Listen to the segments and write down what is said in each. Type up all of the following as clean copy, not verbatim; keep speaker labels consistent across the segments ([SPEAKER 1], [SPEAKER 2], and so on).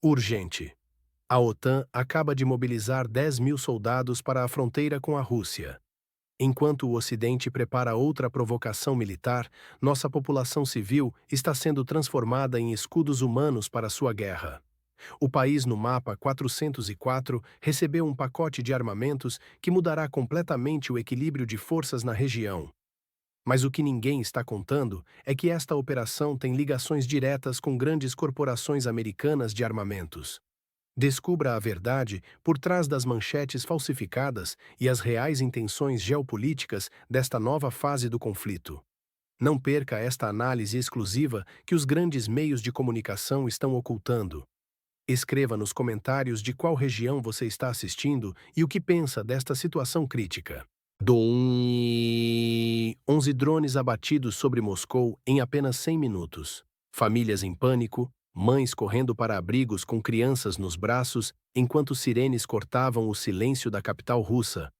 [SPEAKER 1] Urgente. A OTAN acaba de mobilizar 10.000 soldados para a fronteira com a Rússia. Enquanto o Ocidente prepara outra provocação militar, nossa população civil está sendo transformada em escudos humanos para sua guerra. O país no mapa 404 recebeu um pacote de armamentos que mudará completamente o equilíbrio de forças na região. Mas o que ninguém está contando é que esta operação tem ligações diretas com grandes corporações americanas de armamentos. Descubra a verdade por trás das manchetes falsificadas e as reais intenções geopolíticas desta nova fase do conflito. Não perca esta análise exclusiva que os grandes meios de comunicação estão ocultando. Escreva nos comentários de qual região você está assistindo e o que pensa desta situação crítica. 11 drones abatidos sobre Moscou em apenas 100 minutos. Famílias em pânico, mães correndo para abrigos com crianças nos braços, enquanto sirenes cortavam o silêncio da capital russa.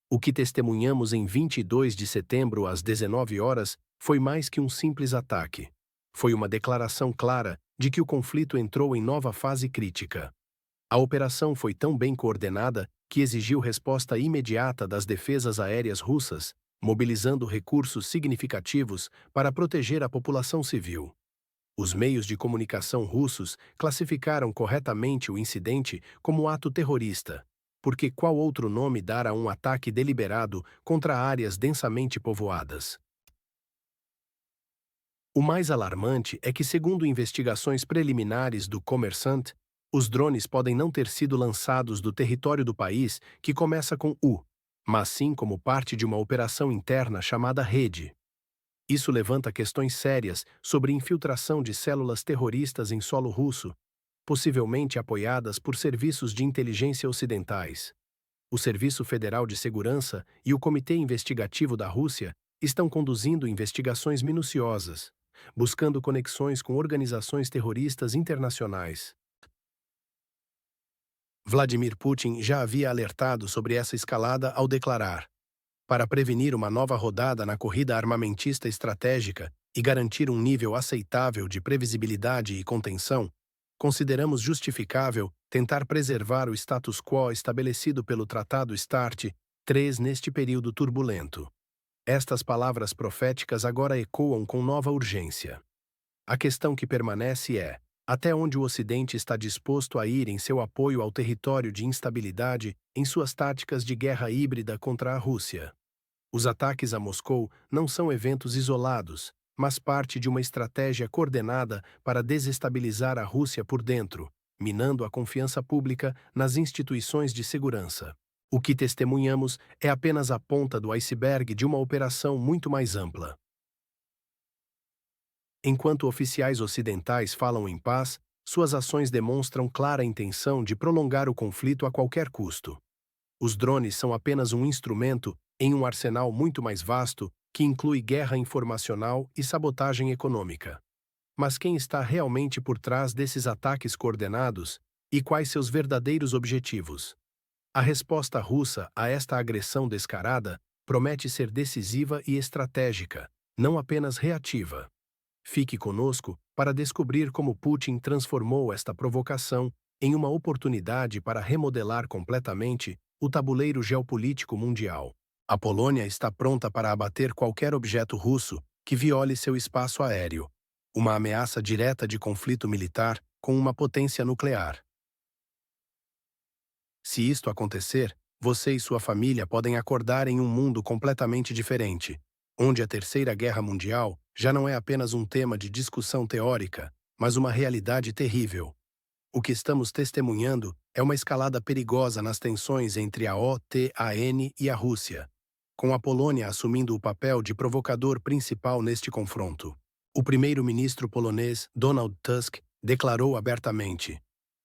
[SPEAKER 1] O que testemunhamos em 22 de setembro às 19 horas foi mais que um simples ataque. Foi uma declaração clara de que o conflito entrou em nova fase crítica. A operação foi tão bem coordenada que exigiu resposta imediata das defesas aéreas russas, mobilizando recursos significativos para proteger a população civil. Os meios de comunicação russos classificaram corretamente o incidente como ato terrorista, porque qual outro nome dar a um ataque deliberado contra áreas densamente povoadas? O mais alarmante é que, segundo investigações preliminares do Kommersant, os drones podem não ter sido lançados do território do país, que começa com U, mas sim como parte de uma operação interna chamada Rede. Isso levanta questões sérias sobre infiltração de células terroristas em solo russo, possivelmente apoiadas por serviços de inteligência ocidentais. O Serviço Federal de Segurança e o Comitê Investigativo da Rússia estão conduzindo investigações minuciosas, buscando conexões com organizações terroristas internacionais. Vladimir Putin já havia alertado sobre essa escalada ao declarar: para prevenir uma nova rodada na corrida armamentista estratégica e garantir um nível aceitável de previsibilidade e contenção, consideramos justificável tentar preservar o status quo estabelecido pelo Tratado START III neste período turbulento. Estas palavras proféticas agora ecoam com nova urgência. A questão que permanece é: até onde o Ocidente está disposto a ir em seu apoio ao território de instabilidade em suas táticas de guerra híbrida contra a Rússia? Os ataques a Moscou não são eventos isolados, mas parte de uma estratégia coordenada para desestabilizar a Rússia por dentro, minando a confiança pública nas instituições de segurança. O que testemunhamos é apenas a ponta do iceberg de uma operação muito mais ampla. Enquanto oficiais ocidentais falam em paz, suas ações demonstram clara intenção de prolongar o conflito a qualquer custo. Os drones são apenas um instrumento em um arsenal muito mais vasto que inclui guerra informacional e sabotagem econômica. Mas quem está realmente por trás desses ataques coordenados e quais seus verdadeiros objetivos? A resposta russa a esta agressão descarada promete ser decisiva e estratégica, não apenas reativa. Fique conosco para descobrir como Putin transformou esta provocação em uma oportunidade para remodelar completamente o tabuleiro geopolítico mundial. A Polônia está pronta para abater qualquer objeto russo que viole seu espaço aéreo, uma ameaça direta de conflito militar com uma potência nuclear. Se isto acontecer, você e sua família podem acordar em um mundo completamente diferente, onde a Terceira Guerra Mundial já não é apenas um tema de discussão teórica, mas uma realidade terrível. O que estamos testemunhando é uma escalada perigosa nas tensões entre a OTAN e a Rússia, com a Polônia assumindo o papel de provocador principal neste confronto. O primeiro-ministro polonês, Donald Tusk, declarou abertamente: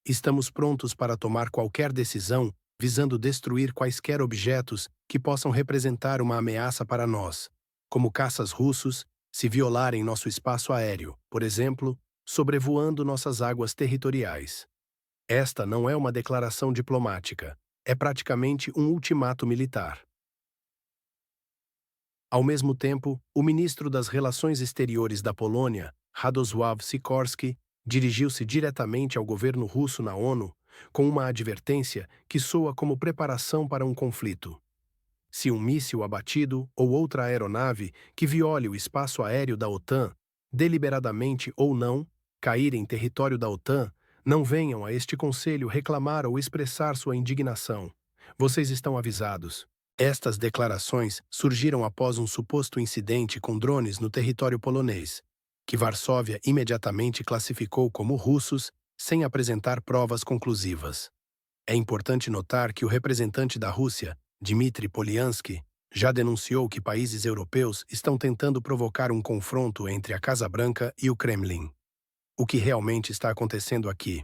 [SPEAKER 1] estamos prontos para tomar qualquer decisão visando destruir quaisquer objetos que possam representar uma ameaça para nós, como caças russos, se violarem nosso espaço aéreo, por exemplo, sobrevoando nossas águas territoriais. Esta não é uma declaração diplomática, é praticamente um ultimato militar. Ao mesmo tempo, o ministro das Relações Exteriores da Polônia, Radosław Sikorski, dirigiu-se diretamente ao governo russo na ONU, com uma advertência que soa como preparação para um conflito. Se um míssil abatido ou outra aeronave que viole o espaço aéreo da OTAN, deliberadamente ou não, cair em território da OTAN, não venham a este conselho reclamar ou expressar sua indignação. Vocês estão avisados. Estas declarações surgiram após um suposto incidente com drones no território polonês, que Varsóvia imediatamente classificou como russos, sem apresentar provas conclusivas. É importante notar que o representante da Rússia, Dmitry Polyansky, já denunciou que países europeus estão tentando provocar um confronto entre a Casa Branca e o Kremlin. O que realmente está acontecendo aqui?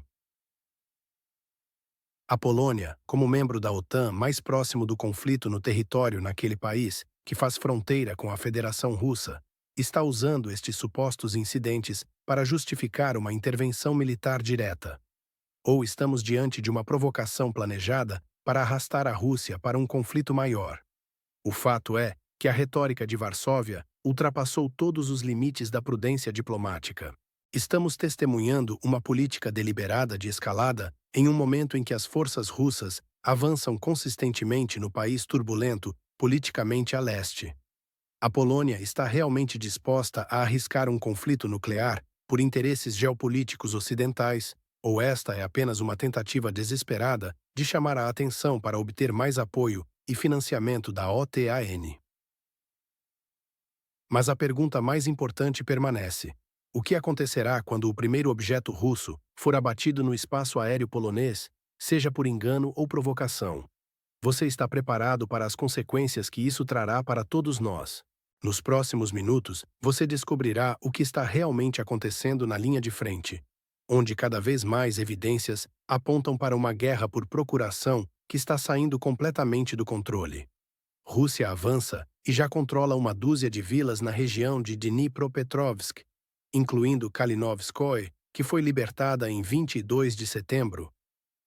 [SPEAKER 1] A Polônia, como membro da OTAN mais próximo do conflito no território naquele país, que faz fronteira com a Federação Russa, está usando estes supostos incidentes para justificar uma intervenção militar direta. Ou estamos diante de uma provocação planejada para arrastar a Rússia para um conflito maior. O fato é que a retórica de Varsóvia ultrapassou todos os limites da prudência diplomática. Estamos testemunhando uma política deliberada de escalada em um momento em que as forças russas avançam consistentemente no país turbulento politicamente a leste. A Polônia está realmente disposta a arriscar um conflito nuclear por interesses geopolíticos ocidentais, ou esta é apenas uma tentativa desesperada de chamar a atenção para obter mais apoio e financiamento da OTAN? Mas a pergunta mais importante permanece: o que acontecerá quando o primeiro objeto russo for abatido no espaço aéreo polonês, seja por engano ou provocação? Você está preparado para as consequências que isso trará para todos nós? Nos próximos minutos, você descobrirá o que está realmente acontecendo na linha de frente, onde cada vez mais evidências apontam para uma guerra por procuração que está saindo completamente do controle. Rússia avança e já controla uma dúzia de vilas na região de Dnipropetrovsk, incluindo Kalinovskoye, que foi libertada em 22 de setembro.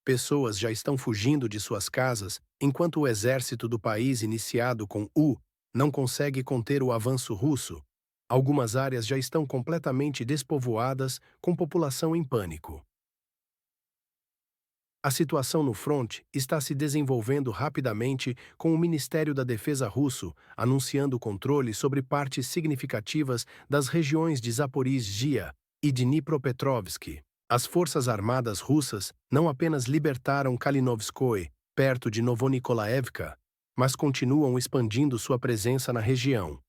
[SPEAKER 1] Pessoas já estão fugindo de suas casas, enquanto o exército do país iniciado com U não consegue conter o avanço russo. Algumas áreas já estão completamente despovoadas, com população em pânico. A situação no fronte está se desenvolvendo rapidamente, com o Ministério da Defesa russo anunciando controle sobre partes significativas das regiões de Zaporizhzhia e Dnipropetrovsk. As forças armadas russas não apenas libertaram Kalinovskoye, perto de Novonikolaevka, mas continuam expandindo sua presença na região.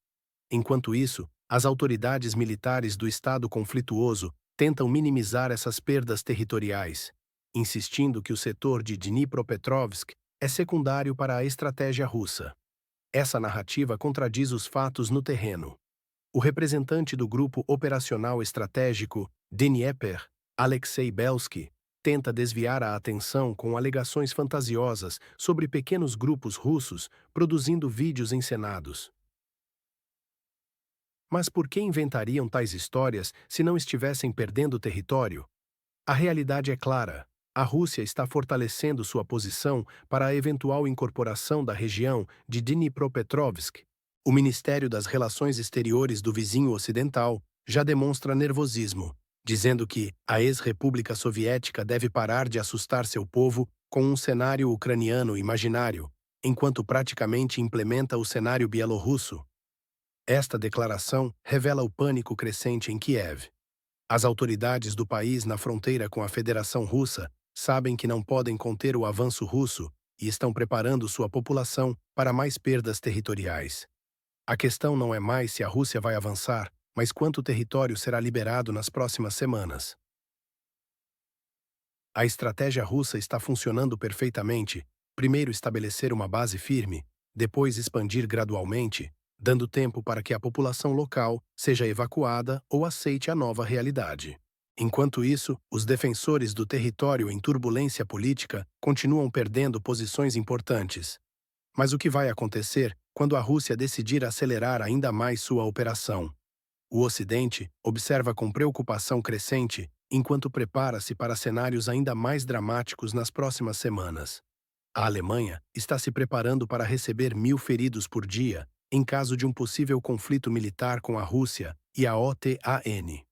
[SPEAKER 1] Enquanto isso, as autoridades militares do estado conflituoso tentam minimizar essas perdas territoriais, insistindo que o setor de Dnipropetrovsk é secundário para a estratégia russa. Essa narrativa contradiz os fatos no terreno. O representante do Grupo Operacional Estratégico, Dnieper, Alexei Belsky, tenta desviar a atenção com alegações fantasiosas sobre pequenos grupos russos produzindo vídeos encenados. Mas por que inventariam tais histórias se não estivessem perdendo território? A realidade é clara. A Rússia está fortalecendo sua posição para a eventual incorporação da região de Dnipropetrovsk. O Ministério das Relações Exteriores do vizinho ocidental já demonstra nervosismo, dizendo que a ex-República Soviética deve parar de assustar seu povo com um cenário ucraniano imaginário, enquanto praticamente implementa o cenário bielorrusso. Esta declaração revela o pânico crescente em Kiev. As autoridades do país na fronteira com a Federação Russa sabem que não podem conter o avanço russo e estão preparando sua população para mais perdas territoriais. A questão não é mais se a Rússia vai avançar, mas quanto território será liberado nas próximas semanas. A estratégia russa está funcionando perfeitamente. Primeiro estabelecer uma base firme, depois expandir gradualmente, dando tempo para que a população local seja evacuada ou aceite a nova realidade. Enquanto isso, os defensores do território em turbulência política continuam perdendo posições importantes. Mas o que vai acontecer quando a Rússia decidir acelerar ainda mais sua operação? O Ocidente observa com preocupação crescente enquanto prepara-se para cenários ainda mais dramáticos nas próximas semanas. A Alemanha está se preparando para receber 1.000 feridos por dia em caso de um possível conflito militar com a Rússia e a OTAN.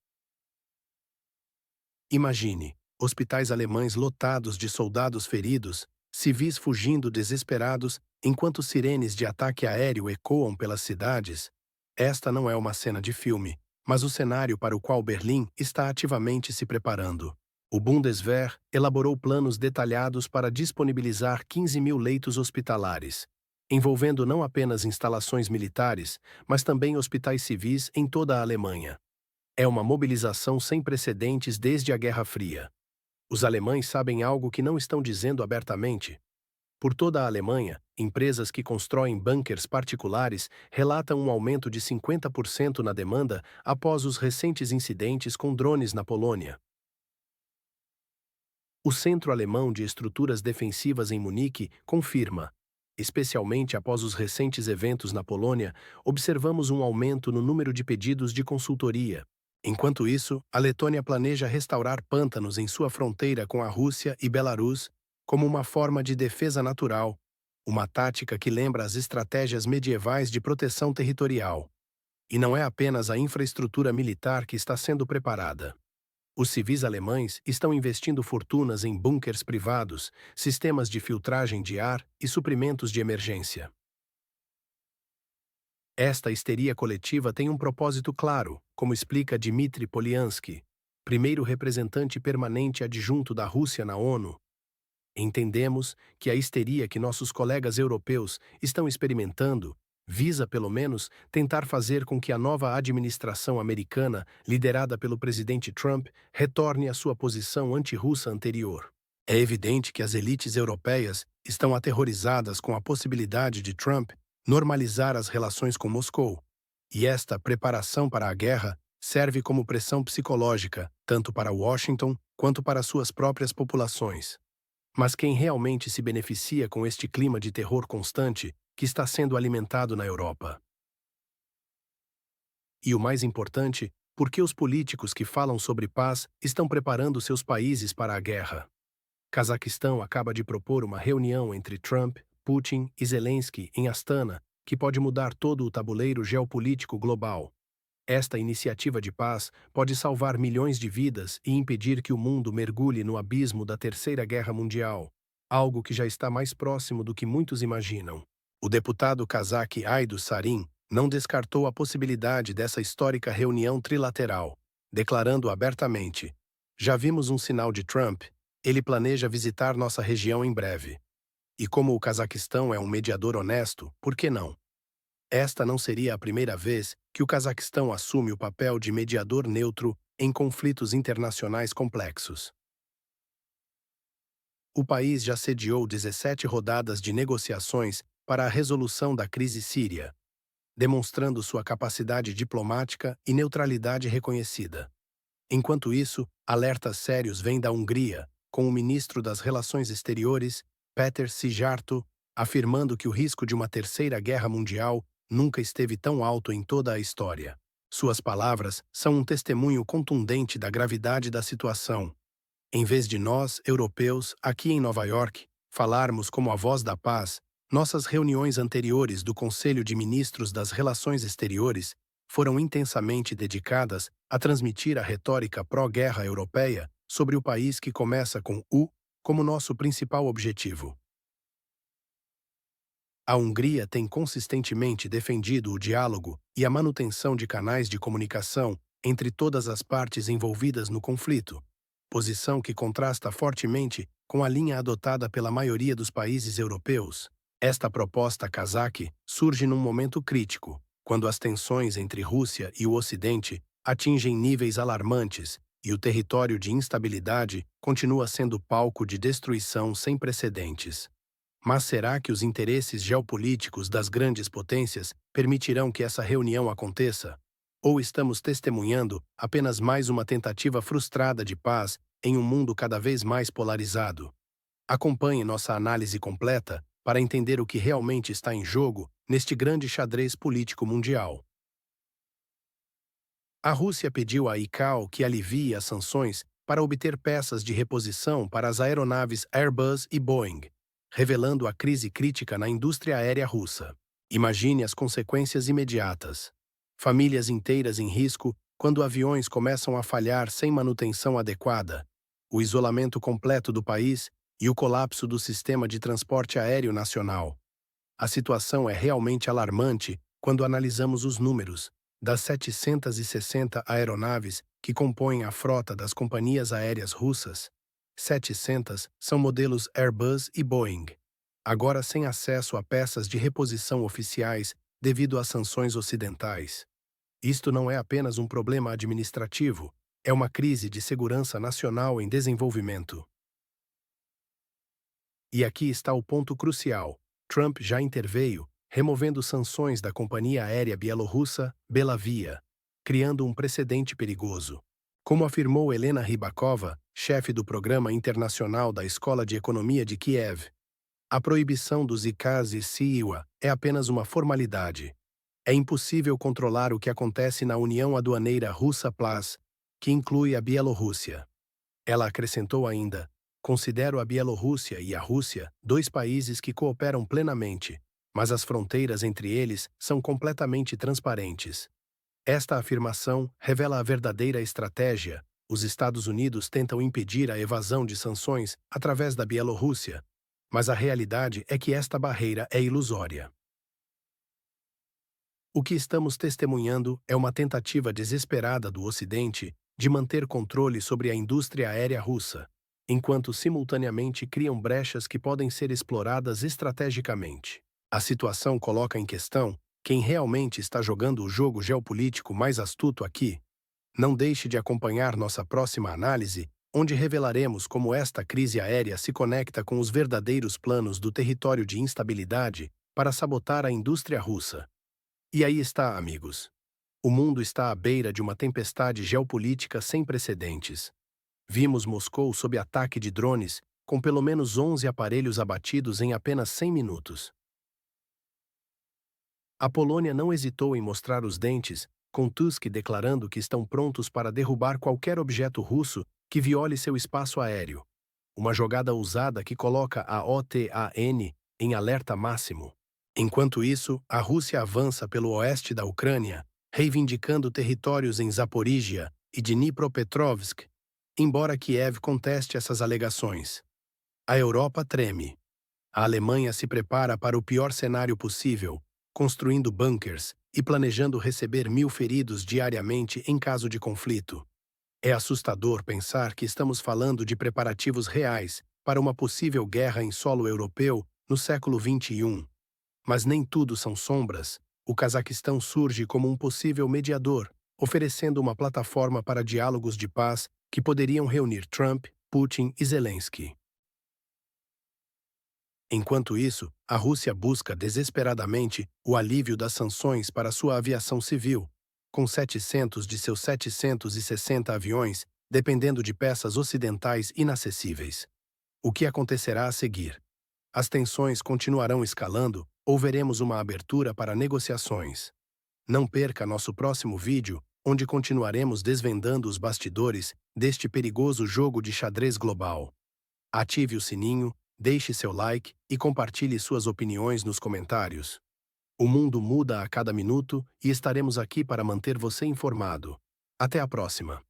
[SPEAKER 1] Imagine, hospitais alemães lotados de soldados feridos, civis fugindo desesperados, enquanto sirenes de ataque aéreo ecoam pelas cidades. Esta não é uma cena de filme, mas o cenário para o qual Berlim está ativamente se preparando. O Bundeswehr elaborou planos detalhados para disponibilizar 15.000 leitos hospitalares, envolvendo não apenas instalações militares, mas também hospitais civis em toda a Alemanha. É uma mobilização sem precedentes desde a Guerra Fria. Os alemães sabem algo que não estão dizendo abertamente. Por toda a Alemanha, empresas que constroem bunkers particulares relatam um aumento de 50% na demanda após os recentes incidentes com drones na Polônia. O Centro Alemão de Estruturas Defensivas em Munique confirma. Especialmente após os recentes eventos na Polônia, observamos um aumento no número de pedidos de consultoria. Enquanto isso, a Letônia planeja restaurar pântanos em sua fronteira com a Rússia e Belarus como uma forma de defesa natural, uma tática que lembra as estratégias medievais de proteção territorial. E não é apenas a infraestrutura militar que está sendo preparada. Os civis alemães estão investindo fortunas em bunkers privados, sistemas de filtragem de ar e suprimentos de emergência. Esta histeria coletiva tem um propósito claro, como explica Dmitry Polyansky, primeiro representante permanente adjunto da Rússia na ONU. Entendemos que a histeria que nossos colegas europeus estão experimentando visa, pelo menos, tentar fazer com que a nova administração americana, liderada pelo presidente Trump, retorne à sua posição anti-russa anterior. É evidente que as elites europeias estão aterrorizadas com a possibilidade de Trump normalizar as relações com Moscou. E esta preparação para a guerra serve como pressão psicológica, tanto para Washington quanto para suas próprias populações. Mas quem realmente se beneficia com este clima de terror constante que está sendo alimentado na Europa? E o mais importante, por que os políticos que falam sobre paz estão preparando seus países para a guerra? Cazaquistão acaba de propor uma reunião entre Trump, Putin e Zelensky em Astana, que pode mudar todo o tabuleiro geopolítico global. Esta iniciativa de paz pode salvar milhões de vidas e impedir que o mundo mergulhe no abismo da Terceira Guerra Mundial, algo que já está mais próximo do que muitos imaginam. O deputado cazaque Aydo Sarin não descartou a possibilidade dessa histórica reunião trilateral, declarando abertamente: "Já vimos um sinal de Trump, ele planeja visitar nossa região em breve. E como o Cazaquistão é um mediador honesto, por que não? Esta não seria a primeira vez que o Cazaquistão assume o papel de mediador neutro em conflitos internacionais complexos. O país já sediou 17 rodadas de negociações para a resolução da crise síria, demonstrando sua capacidade diplomática e neutralidade reconhecida. Enquanto isso, alertas sérios vêm da Hungria, com o ministro das Relações Exteriores, Péter Szijjártó, afirmando que o risco de uma terceira guerra mundial nunca esteve tão alto em toda a história. Suas palavras são um testemunho contundente da gravidade da situação. Em vez de nós, europeus, aqui em Nova York, falarmos como a voz da paz, nossas reuniões anteriores do Conselho de Ministros das Relações Exteriores foram intensamente dedicadas a transmitir a retórica pró-guerra europeia sobre o país que começa com U como nosso principal objetivo. A Hungria tem consistentemente defendido o diálogo e a manutenção de canais de comunicação entre todas as partes envolvidas no conflito, posição que contrasta fortemente com a linha adotada pela maioria dos países europeus. Esta proposta cazaque surge num momento crítico, quando as tensões entre Rússia e o Ocidente atingem níveis alarmantes e o território de instabilidade continua sendo palco de destruição sem precedentes. Mas será que os interesses geopolíticos das grandes potências permitirão que essa reunião aconteça? Ou estamos testemunhando apenas mais uma tentativa frustrada de paz em um mundo cada vez mais polarizado? Acompanhe nossa análise completa para entender o que realmente está em jogo neste grande xadrez político mundial. A Rússia pediu à ICAO que alivie as sanções para obter peças de reposição para as aeronaves Airbus e Boeing, revelando a crise crítica na indústria aérea russa. Imagine as consequências imediatas. Famílias inteiras em risco Quando aviões começam a falhar sem manutenção adequada, o isolamento completo do país e o colapso do sistema de transporte aéreo nacional. A situação é realmente alarmante quando analisamos os números. Das 760 aeronaves que compõem a frota das companhias aéreas russas, 700 são modelos Airbus e Boeing, agora sem acesso a peças de reposição oficiais devido às sanções ocidentais. Isto não é apenas um problema administrativo, é uma crise de segurança nacional em desenvolvimento. E aqui está o ponto crucial. Trump já interveio, removendo sanções da companhia aérea bielorrussa Belavia, criando um precedente perigoso. Como afirmou Helena Rybakova, chefe do Programa Internacional da Escola de Economia de Kiev, a proibição dos ICAs e CIWA é apenas uma formalidade. É impossível controlar o que acontece na União Aduaneira Russa-Plus, que inclui a Bielorrússia. Ela acrescentou ainda: considero a Bielorrússia e a Rússia dois países que cooperam plenamente, mas as fronteiras entre eles são completamente transparentes. Esta afirmação revela a verdadeira estratégia. Os Estados Unidos tentam impedir a evasão de sanções através da Bielorrússia, mas a realidade é que esta barreira é ilusória. O que estamos testemunhando é uma tentativa desesperada do Ocidente de manter controle sobre a indústria aérea russa, enquanto simultaneamente criam brechas que podem ser exploradas estrategicamente. A situação coloca em questão quem realmente está jogando o jogo geopolítico mais astuto aqui. Não deixe de acompanhar nossa próxima análise, onde revelaremos como esta crise aérea se conecta com os verdadeiros planos do território de instabilidade para sabotar a indústria russa. E aí está, amigos. O mundo está à beira de uma tempestade geopolítica sem precedentes. Vimos Moscou sob ataque de drones, com pelo menos 11 aparelhos abatidos em apenas 100 minutos. A Polônia não hesitou em mostrar os dentes, com Tusk declarando que estão prontos para derrubar qualquer objeto russo que viole seu espaço aéreo. Uma jogada ousada que coloca a OTAN em alerta máximo. Enquanto isso, a Rússia avança pelo oeste da Ucrânia, reivindicando territórios em Zaporíjia e Dnipropetrovsk, embora Kiev conteste essas alegações. A Europa treme. A Alemanha se prepara para o pior cenário possível, construindo bunkers e planejando receber 1.000 feridos diariamente em caso de conflito. É assustador pensar que estamos falando de preparativos reais para uma possível guerra em solo europeu no século XXI. Mas nem tudo são sombras. O Cazaquistão surge como um possível mediador, oferecendo uma plataforma para diálogos de paz que poderiam reunir Trump, Putin e Zelensky. Enquanto isso, a Rússia busca desesperadamente o alívio das sanções para sua aviação civil, com 700 de seus 760 aviões dependendo de peças ocidentais inacessíveis. O que acontecerá a seguir? As tensões continuarão escalando ou veremos uma abertura para negociações? Não perca nosso próximo vídeo, onde continuaremos desvendando os bastidores deste perigoso jogo de xadrez global. Ative o sininho, deixe seu like e compartilhe suas opiniões nos comentários. O mundo muda a cada minuto e estaremos aqui para manter você informado. Até a próxima!